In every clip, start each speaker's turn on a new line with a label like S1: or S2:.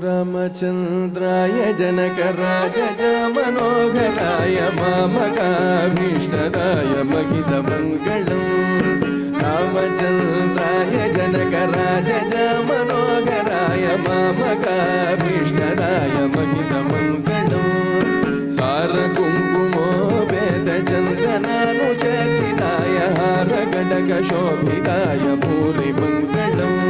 S1: रामचन्द्राय Janakraj Manoharrai मामकाभीष्टदाय महितमङ्गलम्। रामचन्द्राय Janakraj Manoharrai मामकाभीष्टदाय महितमङ्गलम्। सारकुङ्कुमोपेतचन्दनानुचर्चिताय हारकटकशोभिताय भूरिमङ्गलम्।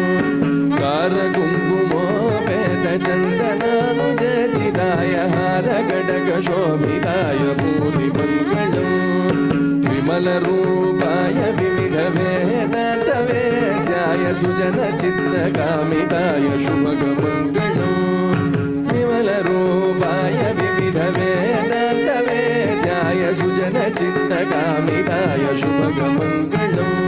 S1: सारकुङ्कुमोपेतचन्दनानुचर्चिताय हारकटकशोभिताय भूरिमङ्गलम्। विमलरूपाय विविधवेदान्तवेद्याय सुजनचित्तकामिताय शुभगमङ्गलम्। विमलरूपाय विविधवेदान्तवेद्याय सुजनचित्तकामिताय शुभगमङ्गलम्।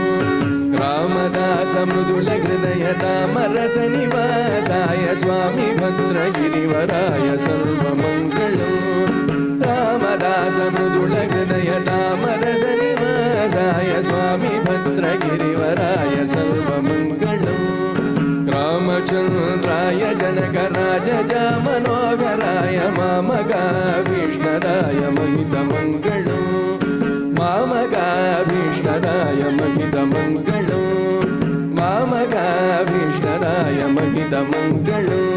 S1: Ramdas मृदुलहृदयतामरसनिवासाय Swami भद्रगिरिवराय सर्वमङ्गलम्। Ramdas मृदुलहृदयतामरसनिवासाय Swami भद्रगिरिवराय सर्वमङ्गलम्। रामचन्द्राय Janakraj Manoharrai मामकाभीष्टदाय महितमङ्गलम्। मामकाभीष्टदाय महितमङ्गलम्। मामकाभीष्टदाय महितमङ्गलम्।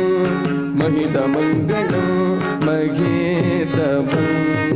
S1: महितमङ्गलम् महितमङ्गलम्।